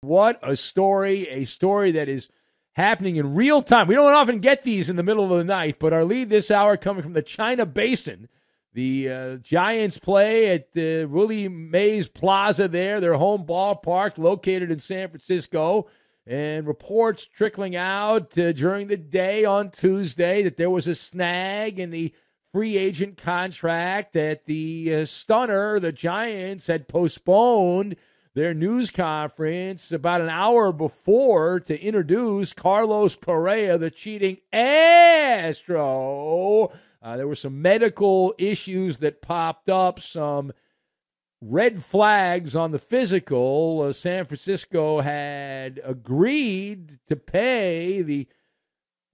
What a story that is happening in real time. We don't often get these in the middle of the night, but our lead this hour coming from the China Basin. The Giants play at the Willie Mays Plaza there, their home ballpark located in San Francisco, and reports trickling out during the day on Tuesday that there was a snag in the free agent contract, that the stunner, the Giants, had postponed their news conference about an hour before to introduce Carlos Correa, the cheating Astro. There were some medical issues that popped up, some red flags on the physical. San Francisco had agreed to pay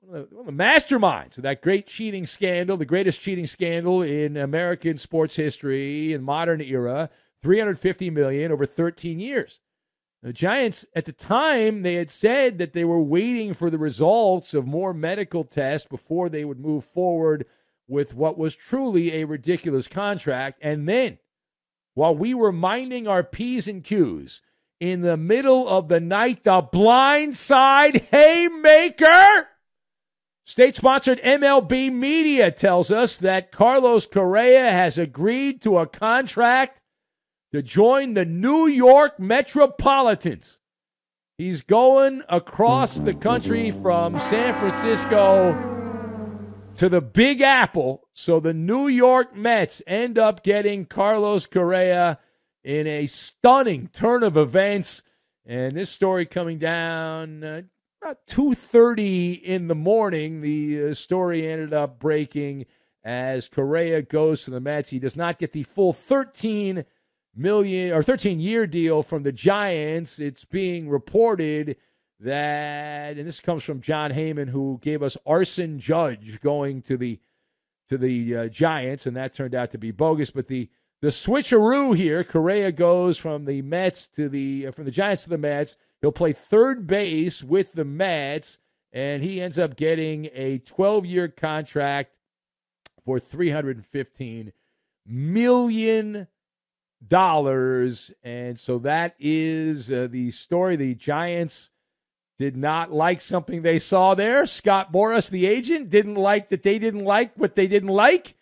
one of the masterminds of that great cheating scandal, the greatest cheating scandal in American sports history in modern era, $350 million over 13 years. The Giants, at the time, they had said that they were waiting for the results of more medical tests before they would move forward with what was truly a ridiculous contract. And then, while we were minding our P's and Q's, in the middle of the night, the blindside haymaker, state-sponsored MLB Media tells us that Carlos Correa has agreed to a contract to join the New York Metropolitans. He's going across the country from San Francisco to the Big Apple. So the New York Mets end up getting Carlos Correa in a stunning turn of events. And this story coming down about 2:30 in the morning. The story ended up breaking as Correa goes to the Mets. He does not get the full $13 million or 13-year deal from the Giants. It's being reported that, and this comes from John Heyman, who gave us Arson Judge going to the Giants, and that turned out to be bogus. But the switcheroo here, Correa goes from the Giants to the Mets. He'll play third base with the Mets, and he ends up getting a 12-year contract for $315 million. And so that is the story. The Giants did not like something they saw there. Scott Boras, the agent, didn't like that they didn't like what they didn't like.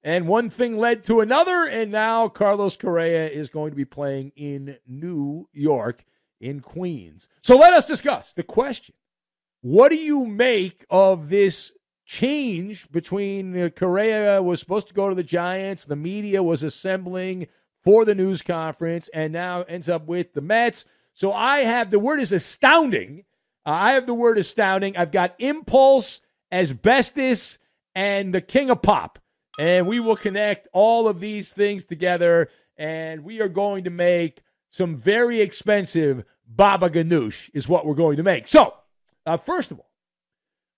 And one thing led to another, and now Carlos Correa is going to be playing in New York, in Queens. So let us discuss the question. What do you make of this change between Correa was supposed to go to the Giants, the media was assembling for the news conference, and now ends up with the Mets? So I have, the word is astounding. I've got impulse, asbestos, and the king of pop. And we will connect all of these things together, and we are going to make some very expensive baba ganoush is what we're going to make. So, first of all,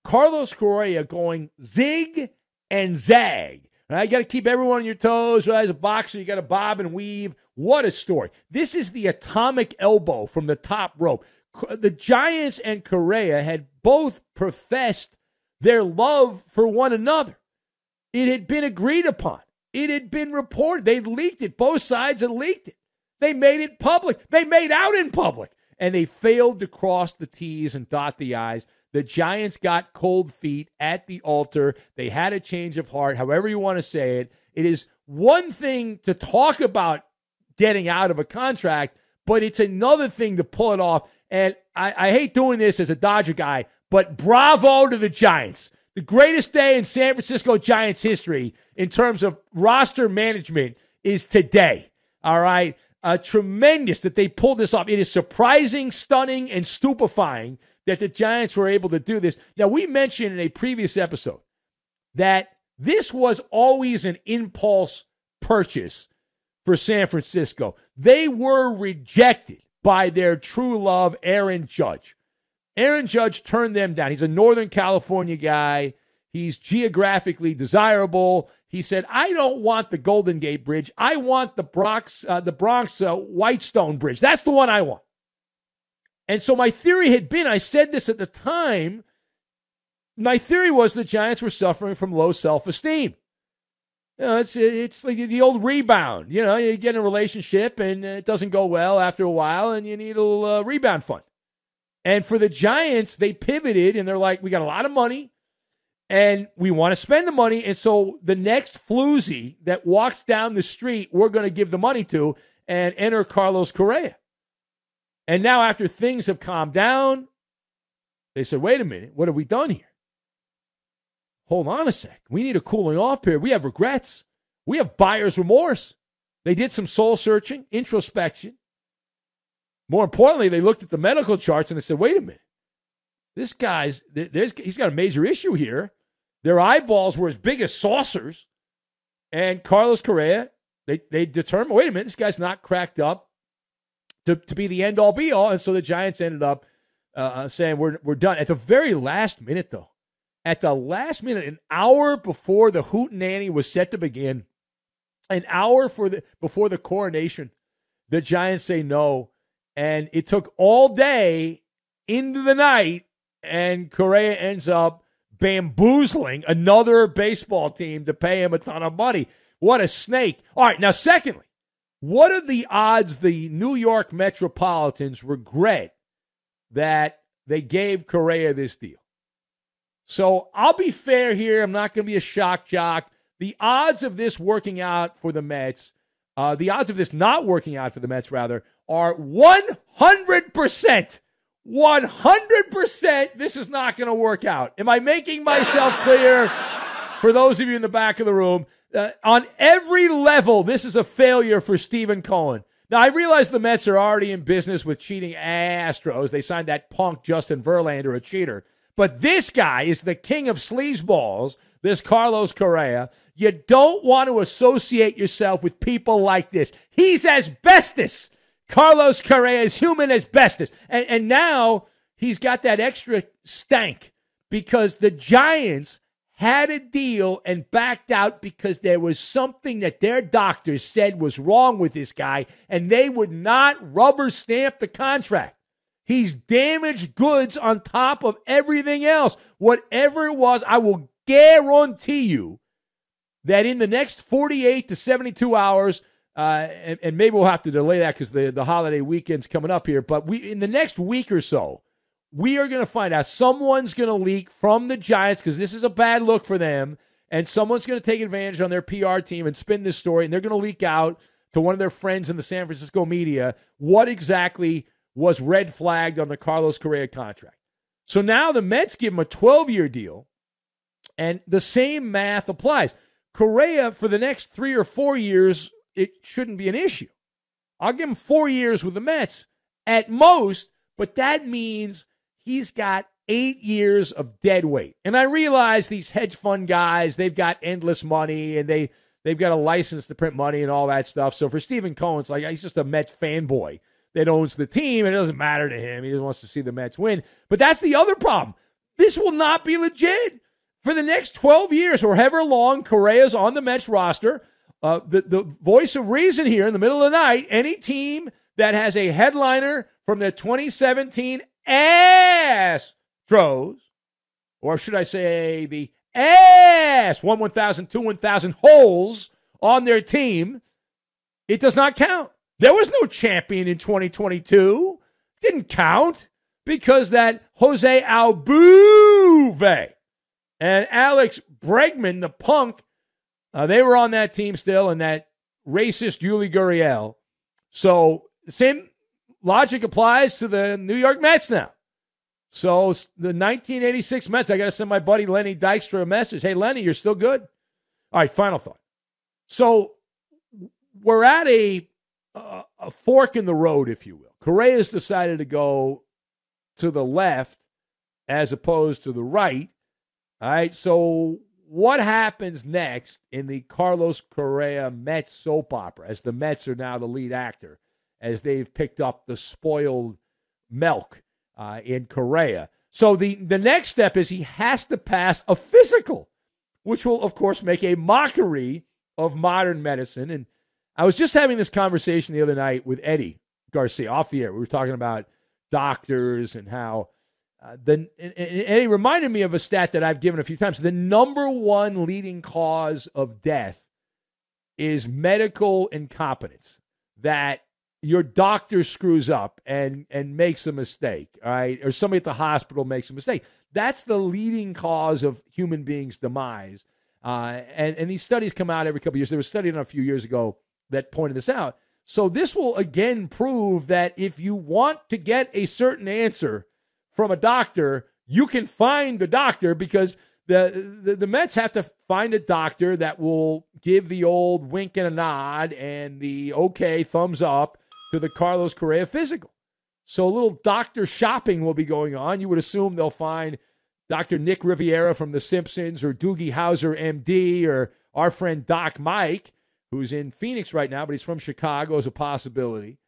Carlos Correa going zig and zag. You got to keep everyone on your toes. As a boxer, you got to bob and weave. What a story. This is the atomic elbow from the top rope. The Giants and Correa had both professed their love for one another. It had been agreed upon. It had been reported. They leaked it. Both sides had leaked it. They made it public. They made out in public. And they failed to cross the T's and dot the I's. The Giants got cold feet at the altar. They had a change of heart, however you want to say it. It is one thing to talk about getting out of a contract, but it's another thing to pull it off. And I hate doing this as a Dodger guy, but bravo to the Giants. The greatest day in San Francisco Giants history in terms of roster management is today. All right? Tremendous that they pulled this off. It is surprising, stunning, and stupefying that the Giants were able to do this. Now, we mentioned in a previous episode that this was always an impulse purchase for San Francisco. They were rejected by their true love, Aaron Judge. Aaron Judge turned them down. He's a Northern California guy. He's geographically desirable. He said, I don't want the Golden Gate Bridge. I want the Bronx Whitestone Bridge. That's the one I want. And so my theory had been, I said this at the time, my theory was the Giants were suffering from low self-esteem. It's like the old rebound. You get in a relationship and it doesn't go well after a while, and you need a little rebound fund. And for the Giants, they pivoted, and they're like, we got a lot of money, and we want to spend the money, and so the next floozy that walks down the street, we're going to give the money to, and enter Carlos Correa. And now after things have calmed down, they said, wait a minute, what have we done here? Hold on a sec. We need a cooling off period. We have regrets. We have buyer's remorse. They did some soul searching, introspection. More importantly, they looked at the medical charts and they said, wait a minute. This guy's, he's got a major issue here. Their eyeballs were as big as saucers. And Carlos Correa, they determined, wait a minute, this guy's not cracked up to be the end-all, be-all. And so the Giants ended up saying, we're done. At the very last minute, though, at the last minute, an hour before the hootenanny was set to begin, an hour before the coronation, the Giants say no. And it took all day into the night, and Correa ends up bamboozling another baseball team to pay him a ton of money. What a snake. All right, now secondly, what are the odds the New York Metropolitans regret that they gave Correa this deal? So I'll be fair here. I'm not going to be a shock jock. The odds of this working out for the Mets, the odds of this not working out for the Mets, rather, are 100%. 100% this is not going to work out. Am I making myself clear? For those of you in the back of the room, on every level, this is a failure for Stephen Cohen. Now, I realize the Mets are already in business with cheating Astros. They signed that punk Justin Verlander, a cheater. But this guy is the king of sleazeballs, this Carlos Correa. You don't want to associate yourself with people like this. He's asbestos. Carlos Correa is human asbestos. And now he's got that extra stank because the Giants had a deal and backed out because there was something that their doctors said was wrong with this guy, and they would not rubber stamp the contract. He's damaged goods on top of everything else. Whatever it was, I will guarantee you that in the next 48 to 72 hours, and maybe we'll have to delay that because the holiday weekend's coming up here, but in the next week or so, we are going to find out someone's going to leak from the Giants because this is a bad look for them, and someone's going to take advantage on their PR team and spin this story, and they're going to leak out to one of their friends in the San Francisco media what exactly was red flagged on the Carlos Correa contract. So now the Mets give him a 12-year deal, and the same math applies. Correa, for the next 3 or 4 years, it shouldn't be an issue. I'll give him 4 years with the Mets at most, but that means he's got 8 years of dead weight. And I realize these hedge fund guys, they've got endless money, and they've got a license to print money and all that stuff. So for Stephen Cohen, it's like he's just a Mets fanboy that owns the team, and it doesn't matter to him. He just wants to see the Mets win. But that's the other problem. This will not be legit. For the next 12 years, or however long Correa's on the Mets roster, the voice of reason here in the middle of the night, any team that has a headliner from the 2017 Astros, or should I say the ass, 1,000, 1,000 holes on their team, it does not count. There was no champion in 2022. Didn't count because that Jose Altuve and Alex Bregman, the punk, they were on that team still, and that racist Yuli Gurriel. So the same logic applies to the New York Mets now. So the 1986 Mets, I got to send my buddy Lenny Dykstra a message. Hey, Lenny, you're still good? All right, final thought. So we're at a fork in the road, if you will. Correa's decided to go to the left as opposed to the right. All right, so what happens next in the Carlos Correa Mets soap opera, as the Mets are now the lead actor, as they've picked up the spoiled milk in Correa? So the next step is he has to pass a physical, which will, of course, make a mockery of modern medicine. And I was just having this conversation the other night with Eddie Garcia off the air. We were talking about doctors and how and he reminded me of a stat that I've given a few times. The number one leading cause of death is medical incompetence, that your doctor screws up and makes a mistake, all right, or somebody at the hospital makes a mistake. That's the leading cause of human beings' demise. And these studies come out every couple of years. There was a study done a few years ago that pointed this out. So this will again prove that if you want to get a certain answer from a doctor, you can find the doctor, because the Mets have to find a doctor that will give the old wink and a nod and the okay thumbs up to the Carlos Correa physical. So a little doctor shopping will be going on. You would assume they'll find Dr. Nick Riviera from The Simpsons, or Doogie Howser, MD, or our friend Doc Mike, who's in Phoenix right now, but he's from Chicago, as a possibility.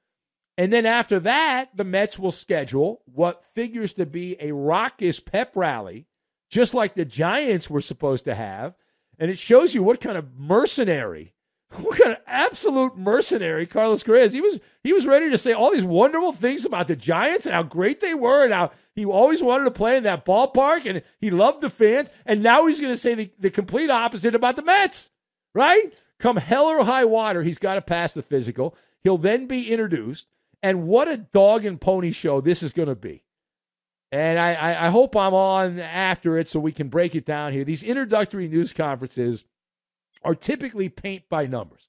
And then after that, the Mets will schedule what figures to be a raucous pep rally, just like the Giants were supposed to have. And it shows you what kind of mercenary, what kind of absolute mercenary Carlos Correa is. He was ready to say all these wonderful things about the Giants and how great they were and how he always wanted to play in that ballpark and he loved the fans. And now he's going to say the complete opposite about the Mets, right? Come hell or high water, he's got to pass the physical. He'll then be introduced. And what a dog and pony show this is going to be. And I hope I'm on after it so we can break it down here. These introductory news conferences are typically paint by numbers,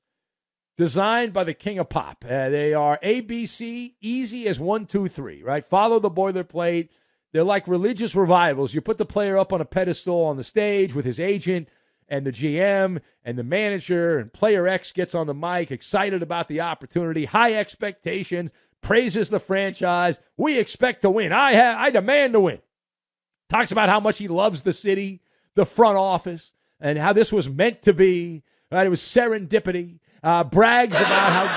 designed by the king of pop. They are ABC, easy as 1, 2, 3, right? Follow the boilerplate. They're like religious revivals. You put the player up on a pedestal on the stage with his agent and the GM and the manager, and player X gets on the mic, excited about the opportunity, high expectations, praises the franchise. We expect to win. I demand to win. Talks about how much he loves the city, the front office, and how this was meant to be. Right? It was serendipity. Brags about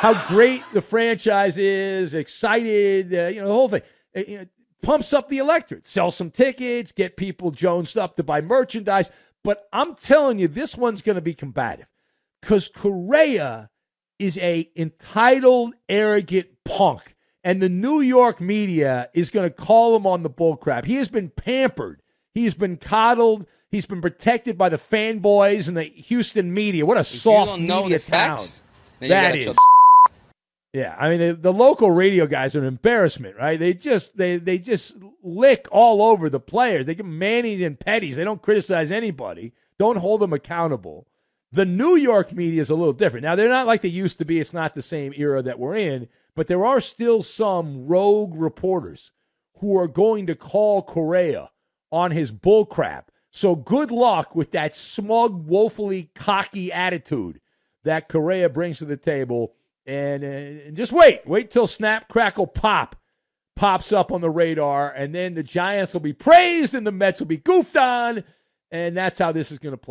how great the franchise is, excited, the whole thing. Pumps up the electorate, sell some tickets, get people jonesed up to buy merchandise. But I'm telling you, this one's going to be combative, because Correa is a entitled, arrogant punk, and the New York media is going to call him on the bullcrap. He has been pampered. He's been coddled. He's been protected by the fanboys and the Houston media. What a soft media town that is. Yeah, I mean, the local radio guys are an embarrassment, right? They just lick all over the players. They give manis and petties. They don't criticize anybody. Don't hold them accountable. The New York media is a little different. Now, they're not like they used to be. It's not the same era that we're in, but there are still some rogue reporters who are going to call Correa on his bullcrap. So good luck with that smug, woefully cocky attitude that Correa brings to the table. And just wait till Snap, Crackle, Pop pops up on the radar, and then the Giants will be praised and the Mets will be goofed on, and that's how this is going to play.